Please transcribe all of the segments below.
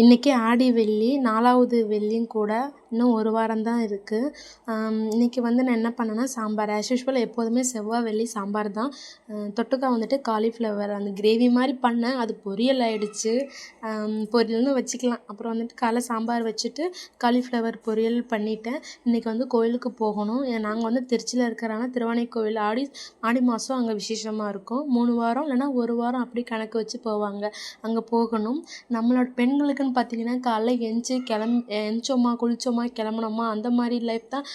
இன்றைக்கி ஆடி வெள்ளி 4வது வெள்ளியும் கூட இன்னும் ஒரு வாரம் தான் இருக்குது. இன்றைக்கி வந்து நான் என்ன பண்ணேன்னா சாம்பார் ஆஸ் யூஷுவல் எப்போதுமே செவ்வாய் வெள்ளி சாம்பார் தான். தொட்டுக்க வந்துட்டு காலிஃப்ளவர் அந்த கிரேவி மாதிரி பண்ணேன், அது பொரியல் ஆகிடுச்சு. பொரியல்னு வச்சுக்கலாம். அப்புறம் வந்துட்டு காலைல சாம்பார் வச்சுட்டு காலிஃப்ளவர் பொரியல் பண்ணிட்டேன். இன்றைக்கி வந்து கோயிலுக்கு போகணும். நாங்கள் வந்து திருச்சியில் இருக்கிறனால திருவானைக்கோவில் ஆடி மாதம் அங்கே விசேஷமாக இருக்கும். 3 வாரம் இல்லைனா 1 வாரம் அப்படி கணக்கு வச்சு போவாங்க. அங்கே போகணும். நம்மளோட பெண்களுக்குன்னு பார்த்தீங்கன்னா காலைல எந்திச்சோமா குளித்தோமா கிளம்புனோமா அந்த மாதிரி லைஃப் தான்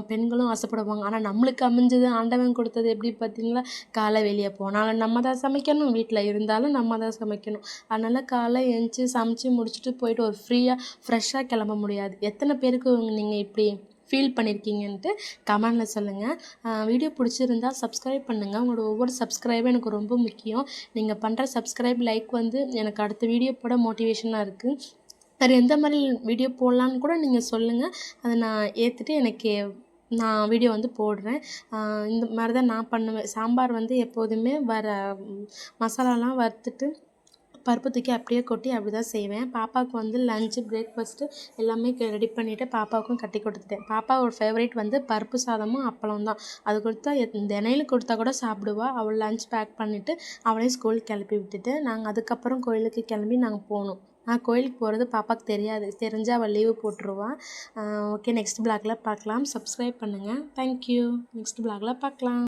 பெண்களும் ஆசைப்படுவாங்க. ஆனால் நம்மளுக்கு அமைஞ்சது ஆண்டவன் கொடுத்தது எப்படி பார்த்தீங்களா, காலை வெளியே போனாலும் நம்ம தான் சமைக்கணும், வீட்டில் இருந்தாலும் நம்ம தான் சமைக்கணும். அதனால் காலை எழுந்திச்சி சமைச்சு முடிச்சுட்டு போயிட்டு ஒரு ஃப்ரெஷ்ஷாக கிளம்ப முடியாது. எத்தனை பேருக்கு நீங்கள் இப்படி ஃபீல் பண்ணியிருக்கீங்கன்ட்டு கமெண்டில் சொல்லுங்கள். வீடியோ பிடிச்சிருந்தா சப்ஸ்கிரைப் பண்ணுங்கள். உங்களோட ஒவ்வொரு சப்ஸ்கிரைபும் எனக்கு ரொம்ப முக்கியம். நீங்கள் பண்ணுற சப்ஸ்கிரைப் லைக் வந்து எனக்கு அடுத்த வீடியோ போட மோட்டிவேஷனாக இருக்குது. வேறு எந்த மாதிரி வீடியோ போடலான்னு கூட நீங்கள் சொல்லுங்கள். அதை நான் ஏற்றுட்டு நான் வீடியோ வந்து போடுறேன். இந்த மாதிரி தான் நான் பண்ணுவேன். சாம்பார் வந்து எப்போதுமே மசாலாலாம் வறுத்துட்டு பருப்பு தூக்கி அப்படியே கொட்டி அப்படி தான் செய்வேன். பாப்பாவுக்கு வந்து லஞ்சு பிரேக்ஃபாஸ்ட்டு எல்லாமே ரெடி பண்ணிவிட்டு பாப்பாவுக்கும் கட்டி கொடுத்துட்டேன். பாப்பாவோட ஃபேவரேட் வந்து பருப்பு சாதமும் அப்பளம் தான். அது கொடுத்தா தினையில கொடுத்தா கூட சாப்பிடுவா. அவள் லஞ்ச் பேக் பண்ணிவிட்டு அவளையும் ஸ்கூலுக்கு கிளப்பி விட்டுட்டு நாங்கள் அதுக்கப்புறம் கோயிலுக்கு கிளம்பி நாங்கள் போனோம். கோயிலுக்கு போகிறது பாப்பாவுக்கு தெரியாது. தெரிஞ்சால் அவள் லீவு போட்டுருவாள். ஓகே, நெக்ஸ்ட் வ்ளாகில் பார்க்கலாம். சப்ஸ்கிரைப் பண்ணுங்கள். தேங்க்யூ. நெக்ஸ்ட் வ்ளாகில் பார்க்கலாம்.